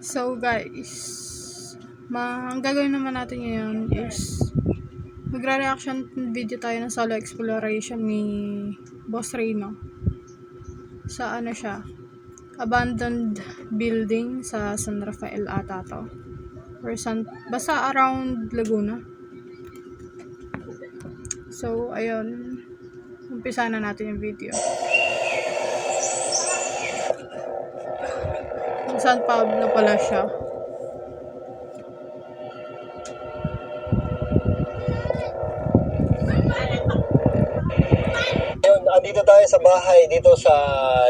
So guys, ang gagawin naman natin ngayon is magre-reaction video tayo ng solo exploration ni Boss Reno sa ano siya, abandoned building sa San Rafael ata to, or basta around Laguna. So ayun, umpisa na natin yung video. San Pablo pala siya. Dito tayo sa bahay dito sa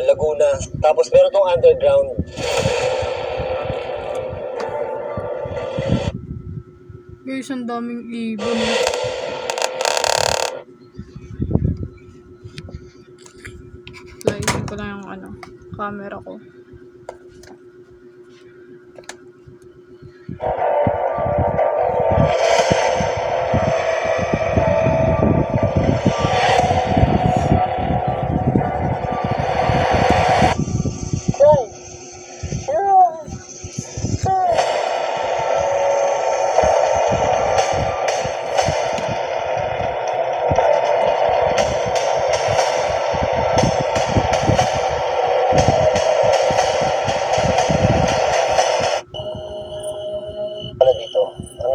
Laguna. Tapos meron tong underground. Guys, ang daming ibon. Sliding ko lang yung camera ko.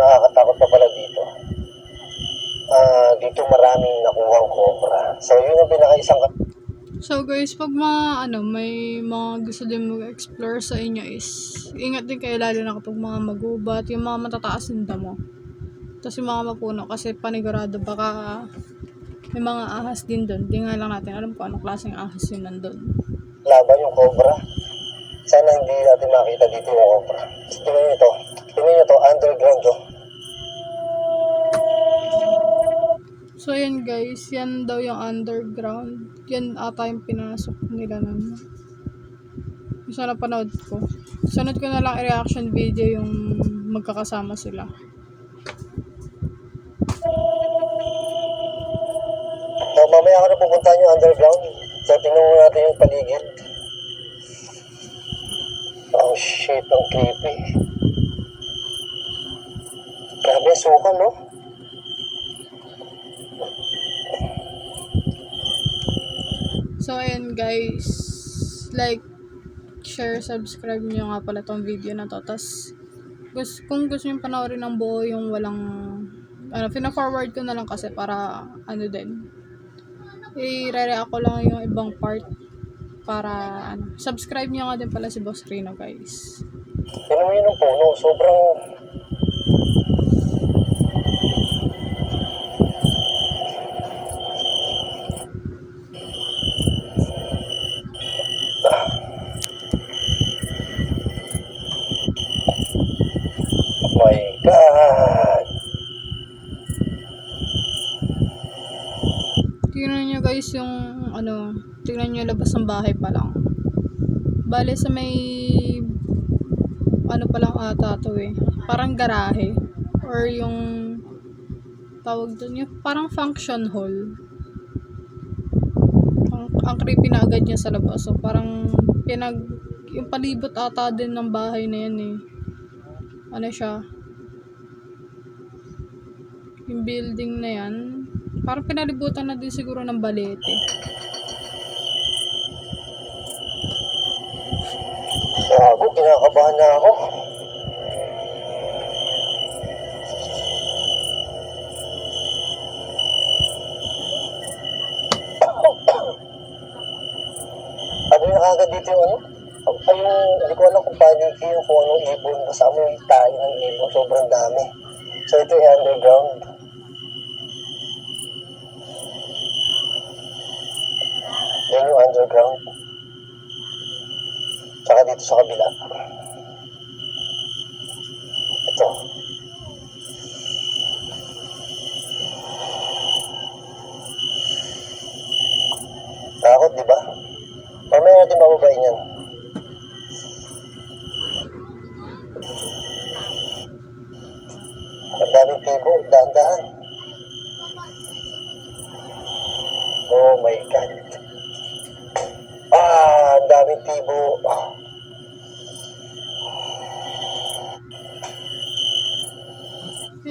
Nakakatakot pa pala dito. Dito maraming nakuhang cobra. So yun ang pinakaisang. So guys, pag may mga gusto din mag-explore sa inyo is ingat din kayo, lalo na kapag mga magubat, yung mga matataas ng damo. Tapos yung mga mapuno kasi panigurado baka may mga ahas din doon. Di nga lang natin alam kung anong klaseng ahas yun nandun. Laban yung cobra. Sana hindi natin makita dito yung cobra. Tingnan nyo to. Tingnan nyo to, underground to. So yan guys, yan daw yung underground. Yan ata yung pinasok nila nun. Yung sa napanood ko. Sunod ko na lang i-reaction video yung magkakasama sila. So mamaya ako na pupunta yung underground. So tingnan mo natin yung paligid. Oh shit, ang creepy. Grabe, sukan no? So ayan guys, like, share, subscribe nyo nga pala tong video na to. Tas kung gusto nyo panoorin ng buo yung walang pina-forward ko na lang kasi para din, i-react ko lang yung ibang part para subscribe nyo nga din pala si Boss Reno guys. Tingnan mo yun ang puno, sobrang my God! Tingnan nyo guys yung tingnan nyo labas ng bahay pa lang. Bale sa may pa lang ata to parang garahe or yung tawag doon, yung parang function hall. Ang creepy na agad niya sa labas. So parang yung palibot ata din ng bahay na yan siya, yung building na yan parang pinalibutan na din siguro ng balete. Gago, kinakabahan na ako. Ano yung agad dito yung hindi ko alam kung paano yung kung anong ibon. Basta may tayo ng ibon, sobrang dami. So ito yung underground. Yan yung underground. Tsaka dito sa kabila. Ito. Takot, di ba? Mamaya natin mababain yan. Ang daming tibo, dahan-dahan. Oh my God. Ang daming tibo.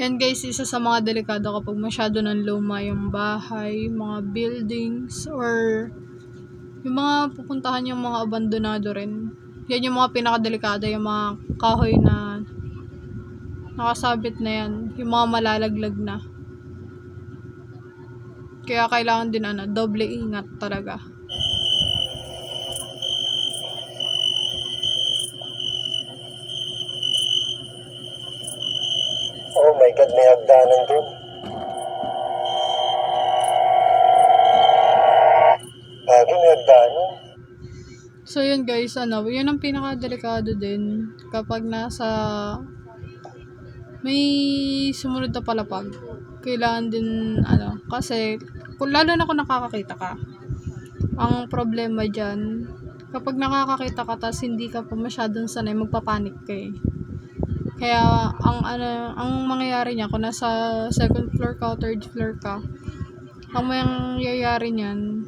Yan guys, isa sa mga delikado kapag masyado ng luma yung bahay, mga buildings, or yung mga pupuntahan yung mga abandonado rin. Yan yung mga pinakadelikado, yung mga kahoy na nakasabit na yan, yung mga malalaglag na. Kaya kailangan din doble ingat talaga. Oh my God, may hagdanan doon. Lagi may hagdanan. So yun guys, yun ang pinakadelikado din kapag nasa may sumunod na palapag. Kailangan din kasi lalo na kung nakakakita ka. Ang problema dyan, kapag nakakakita ka tas hindi ka pa masyadong sanay, magpapanik ka eh. Kaya ang mangyayari niya kung nasa second floor ka o third floor ka, ang mangyayari niyan,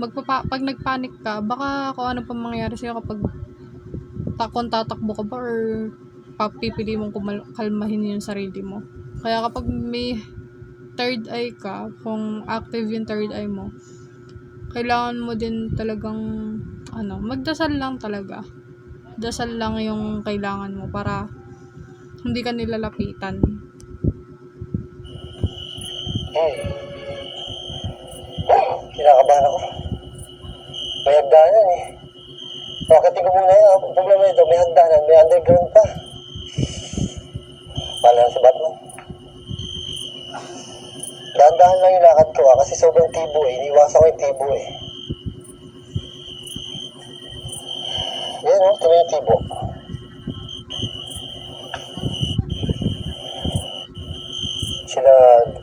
pag nagpanik ka, baka kung ano pa mangyayari sa'yo kapag kung tatakbo ka ba or papipili mong kalmahin yung sarili mo. Kaya kapag may third eye ka, kung active yung third eye mo, kailangan mo din talagang magdasal lang talaga. Dasal lang yung kailangan mo para hindi ka nilalapitan. Kinakabahan ako. May hagdanan eh. Pakating ko muna yun. Ang problema nito, may hagdanan, may underground pa. Pala si Batman. Dahan-dahan lang yung lakad ko kasi sobrang tibo eh. Iniwasan ko yung tibo eh. Yan ito yung tibo.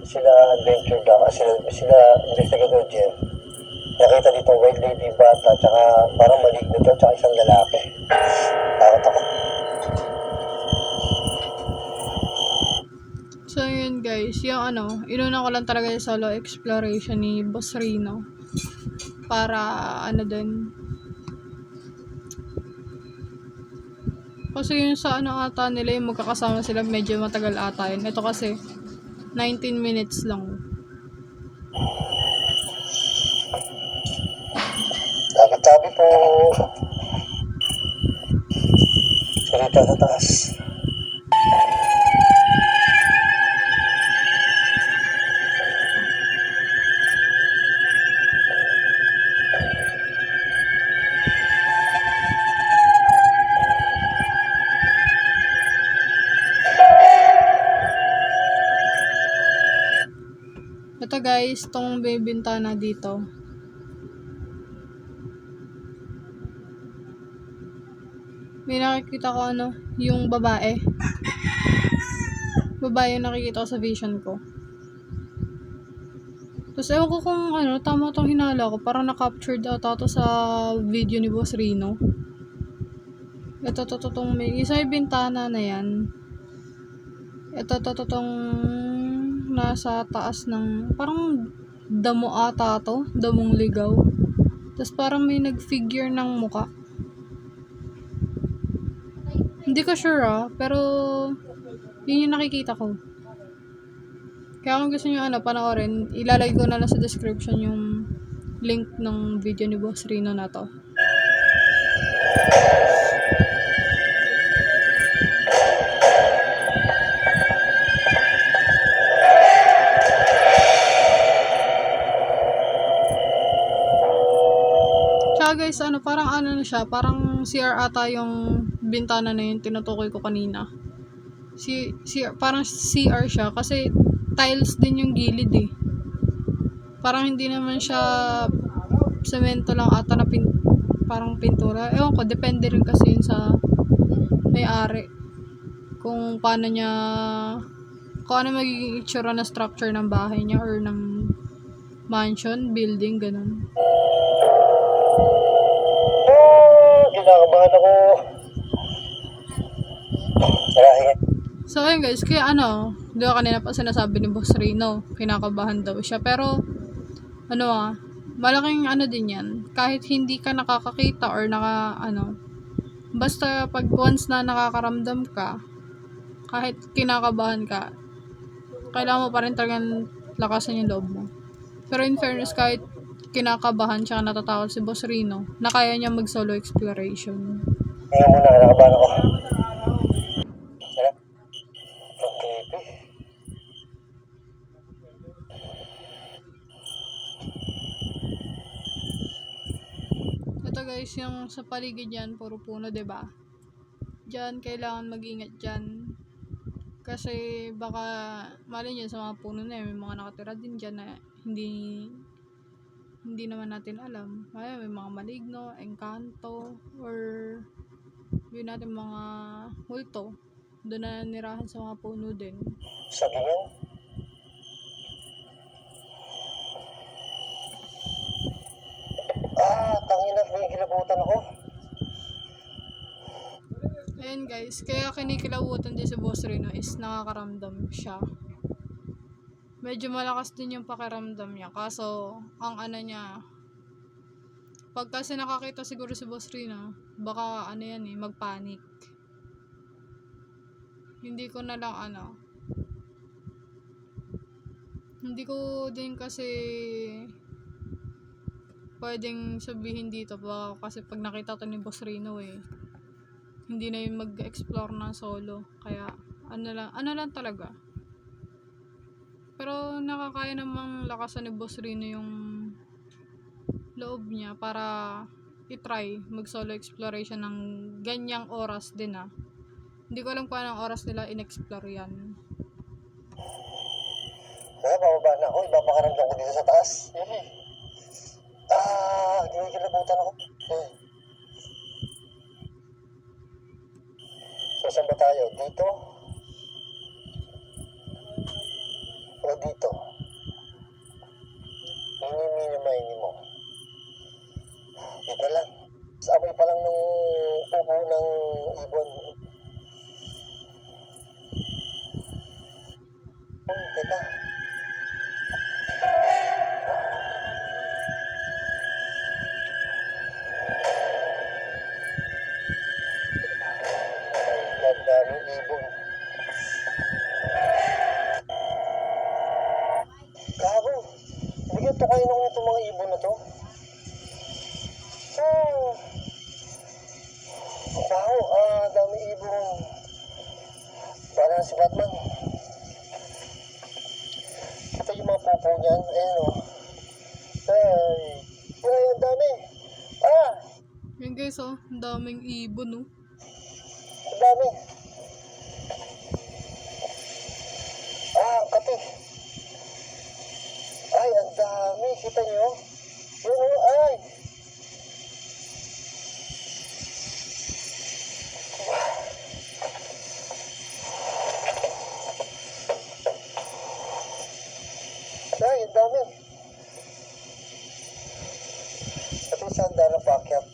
Sila adventure daw, sila investigator Jeff. Nakita dito white lady bata, tsaka parang maligno to, tsaka isang lalaki. Takot ako. So yun guys, yung inuna ko lang talaga yung solo exploration ni Boss Rino. Para din. Kasi yun sa ata nila yung magkakasama sila, medyo matagal ata yun. Ito kasi 19 minutes lang. Tabi po. Salita sa taas. Ito guys, tong may bintana dito. May nakikita ko yung babae. Babae yung nakikita ko sa vision ko. Tapos ewan ko kung tama tong hinala ko. Parang na-captured ata to sa video ni Boss Rino. Ito tong may isa yung bintana na yan. Ito tong nasa taas ng parang damo ata to. Damong ligaw. Tapos parang may nag-figure ng muka. Hindi ko sure pero yun yung nakikita ko. Kaya kung gusto nyo panoorin, ilalagay ko na lang sa description yung link ng video ni Boss Rino na to. Tsaka guys, parang na siya, parang CR ata yung bintana na yun, tinutukoy ko kanina. Parang CR siya kasi tiles din yung gilid eh. Parang hindi naman siya semento lang ata na parang pintura. Ewan ko, depende rin kasi yun sa may-ari. Kung paano niya, kung ano magiging itsura na structure ng bahay niya or ng mansion, building, ganun. Kinakabahan ako. So ayun guys, kaya di ba kanina pa sinasabi ni Boss Rino, kinakabahan daw siya. Pero malaking din yan. Kahit hindi ka nakakakita or basta pag once na nakakaramdam ka, kahit kinakabahan ka, kailangan mo pa rin talagang lakasan yung loob mo. Pero in fairness, kahit kinakabahan tsaka natatakot si Boss Rino, na kaya niya mag-solo exploration. Tingnan mo na, nakabahan ako. Sarap. Ang creepy. Ito guys, yung sa paligid yan, puro puno, 'di ba? Diyan, kailangan mag-ingat dyan. Kasi baka, mali nyo sa mga puno na yun, may mga nakatira din dyan na hindi naman natin alam. May mga maligno, engkanto, or yun natin mga multo. Doon na nirahan sa mga puno din. Saging. Tangina, kinikilabutan ako. Ayan guys, kaya kinikilabutan din si Boss Rino is nakakaramdam siya. Medyo malakas din yung pakiramdam niya. Kaso, ang ano niya, pag kasi nakakita siguro si Boss Rino, baka ano yan magpanic. Hindi ko na lang hindi ko din kasi pwedeng sabihin dito baka kasi pag nakita to ni Boss Rino hindi na yung mag-explore ng solo, kaya ano lang talaga. Pero nakakaya namang lakasan ni Boss Rino yung loob niya para i-try mag-solo exploration ng ganyang oras din Hindi ko alam kung anong oras nila in-explore yan. Bababa na ako. Ipapakaramdam ko dito sa taas. Kinikilabutan ako. So, saan ba tayo? Dito? O dito? Mini mo. Dito lang. Sa amoy pa lang ng ubo ng ibon. Teka. Daming ibon. Gago. Bigyan to kayo ng itong mga ibon na to. Wow, dami ibon. Parang si Batman. Ito yung mga pupo niyan. Ayan o. Ay, ang dami. Yan guys ang daming ibon Ang dami. Ang kati. Ay, ang dami. Kita niyo? Yun ay. Ay, ang dami. Ito yung sanda na paakyat.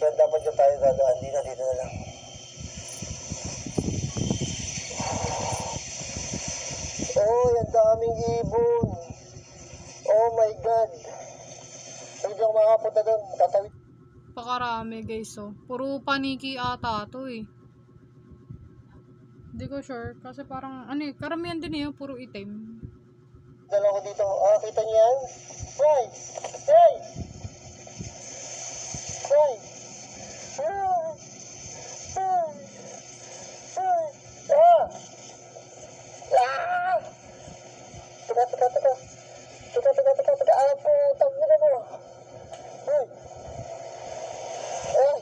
Kaya dapat dyan tayo dadaan. Dito na lang. Ang daming ibon. Oh my God. Hindi ako makapunta doon. Tatawid. Pakarami guys puro paniki ata to hindi ko sure kasi parang karamihan din puro itim. Dala ko dito. Kita niyo yan? Hoy! Hoy! Hoy! Teka. Putang ina mo. Hoy!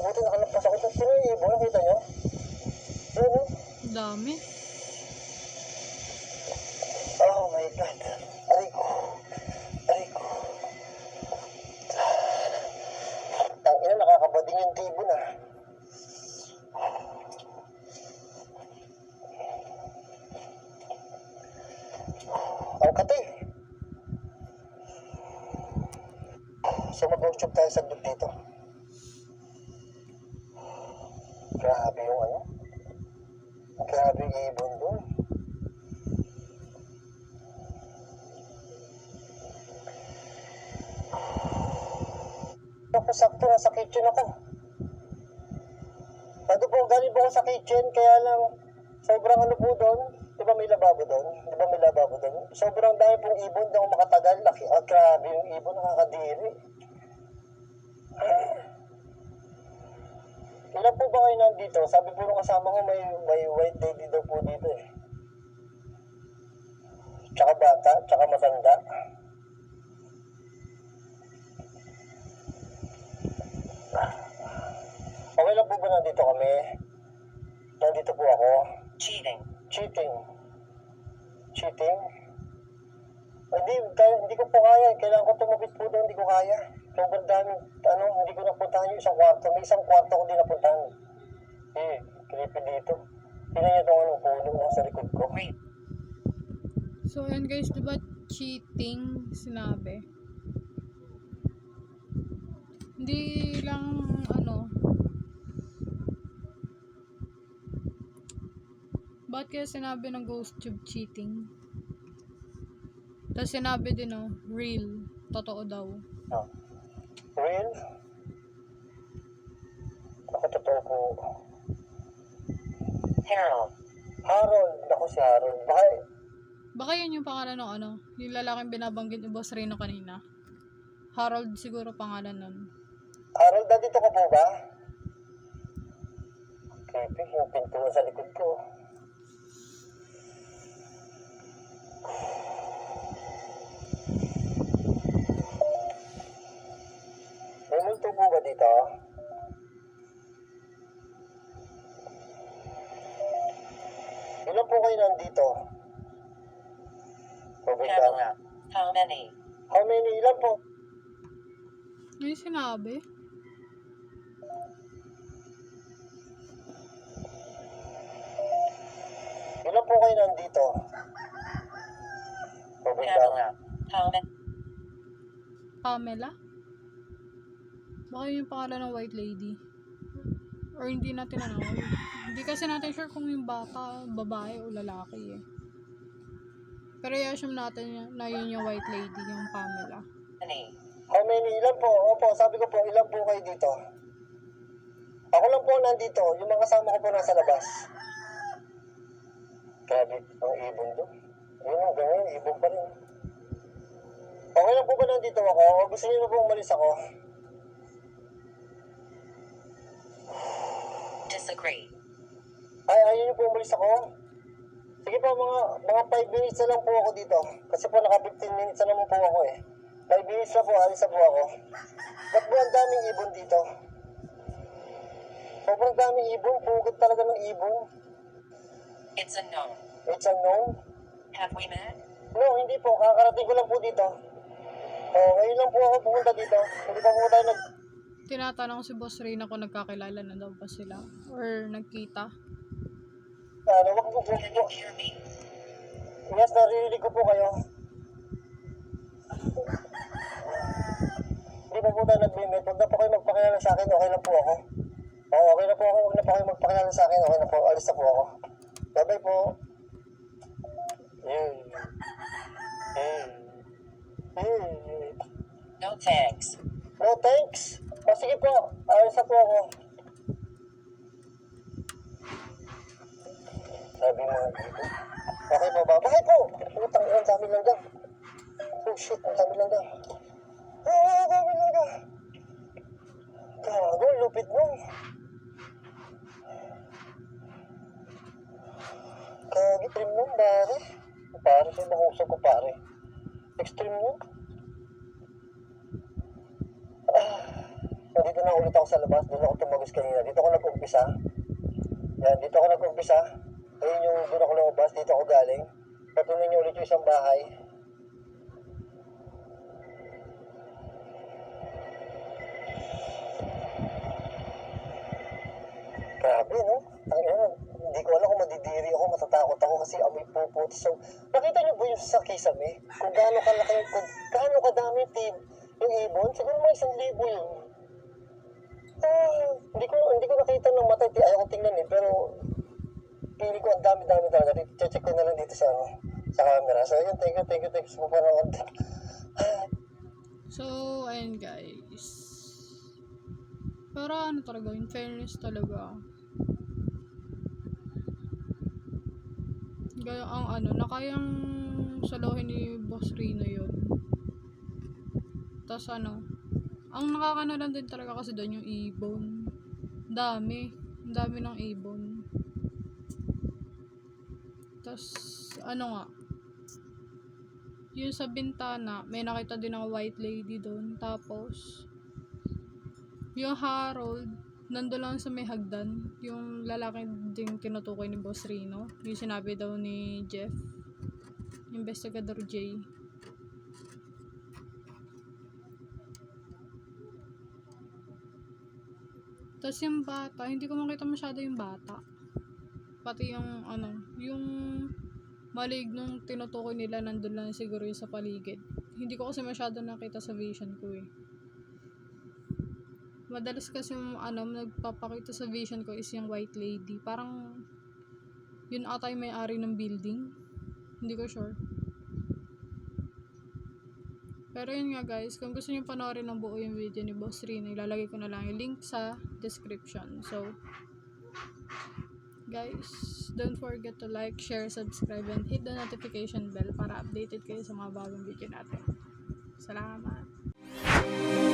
Buti nakalagpas ako dito. Sino yung ibon? Nakita niyo? Yun. Dami. Oh my God. Aray ko. Tangina, nakakabading yung tibon Ang kati. So mag-workshop tayo saglit dito. Grabe yung Grabe yung ibon doon. Ako sakto, nasa kitchen ako. Ano po, galing po ako sa kitchen, kaya lang, sobrang ano po doon, di ba may lababo doon? Di ba may lababo doon? Sobrang dami pong ibon, di ako makatagal, laki, grabe yung ibon, nakakadiri. Ilan po ba kayo nandito? Sabi po nung kasama ko, may white lady daw po dito eh. Tsaka bata, tsaka matanda. Okay lang po ba nandito kami? Nandito po ako. Cheating. Cheating. Cheating? Hindi ko po kaya. Kailangan ko tumapit po doon. Hindi ko kaya. Sobrang dami. Hindi ko napuntahan yung isang kwarto. May isang kwarto ko din napuntahan. Creepy dito. Tingnan niyo itong puno sa likod ko. Wait. So, ayan guys, diba cheating sinabi? Hindi lang, ba't kaya sinabi ng ghost tube cheating? Tapos sinabi din, real, totoo daw. Oh. Real? Ako totoo po. Harold. Harold. Ako si Harold. Baka yun yung pangalan ng yung lalaking binabanggit ni Boss Reno kanina. Harold siguro pangalan nun. Harold, nandito ka po ba? Creepy, yung pintuan sa likod ko. May multo po ba dito? Ilan po kayo nandito? Pamela. How many? How many? Ilan po? Ano yung sinabi? Ilan po kayo nandito? Pamela. How many? Pamela? Baka yun yung pangalan ng white lady. Or hindi natin Hindi kasi natin sure kung yung bata, babae o lalaki eh. Pero i-assume natin na yun yung white lady, yung Pamela. How many? Ilan po? Opo, sabi ko po, ilan po kayo dito? Ako lang po nandito. Yung mga kasama ko po nasa labas. Grabe, ang ibon doon. Ayun, ganyan, ibon pa rin. Okay lang po ba nandito ako? O gusto niyo na po umalis ako? Disagree. Ay, ayaw niyo po umalis ako? Sige po, mga 5 minutes na lang po ako dito. Kasi po naka 15 minutes na naman po ako eh. 5 minutes na po, alis na po ako. Ba't po ang daming ibon dito? Sobrang daming ibon, pugad talaga ng ibon. It's a no. It's unknown? Have we met? No, hindi po. Kakarating ko lang po dito. Ngayon lang po ako pumunta dito. Hindi pa po tayo Tinatanong si Boss Reyna kung nagkakilala na daw ba sila. Or nagkita. wag po po. Can you hear me? Yes, naririnig ko po kayo. Hindi pa po tayo nag-limit. Huwag na po kayo magpakilala sa akin. Okay lang po ako. Okay na po ako. Huwag na po kayo magpakilala sa akin. Okay na po. Alis na po ako. Bye-bye po. No thanks. No thanks. Sige po. Alis na po ako. Sabi mo. Okay po ba? Bakit po? Putang ina, ang dami lang daw. Oh shit, ang dami lang daw. Ang dami lang daw. Gago, lupit mo. Extreme nun, pare. Pare, siya mahusag ko, pare. Extreme nun. Nandito na ulit ako sa labas. Doon ako tumagos kanina. Dito ako nag-umpisa. Yan, dito ako nag-umpisa. Ayun yung doon ako lumabas. Dito ako galing. Patuloy niyo ulit yung isang bahay. Grabe, no? Hindi ko alam kung madidiri ako, matatakot ako kasi amoy pupo. So, nakita niyo ba yung sa kisame? Kung gaano kalaki, kung gaano kadami yung ibon? Siguro may 1,000 yun. Hindi ko nakita ng mata. Ayaw ko tingnan eh, pero pili ko ang dami-dami talaga. Check ko na lang dito sa camera. So, ayun, thank you sa panonood. So, ayun guys. Pero talaga, in fairness talaga. Gaya ang ano, na kayang salohin ni Boss Rino yun. Tapos ano, ang nakakano lang din talaga kasi doon yung ibon. Dami. Ang dami ng ibon. Tapos, ano nga, yung sa bintana, may nakita din ako white lady doon. Tapos, yung Harold, nandun lang sa may hagdan. Yung lalaki ding tinutukoy ni Boss Rino. Yung sinabi daw ni Jeff. Investigador J. Tapos yung bata, hindi ko makita masyado yung bata. Pati yung ano, yung malignong tinutukoy nila nandun lang siguro yung sa paligid. Hindi ko kasi masyado nakita sa vision ko eh. Madalas kasi yung ano, nagpapakita sa vision ko is yung white lady. Parang yun ata yung may-ari ng building. Hindi ko sure. Pero yun nga guys, kung gusto niyo panoorin ng buo yung video ni Boss Rino, ilalagay ko na lang yung link sa description. So, guys, don't forget to like, share, subscribe, and hit the notification bell para updated kayo sa mga bagong video natin. Salamat!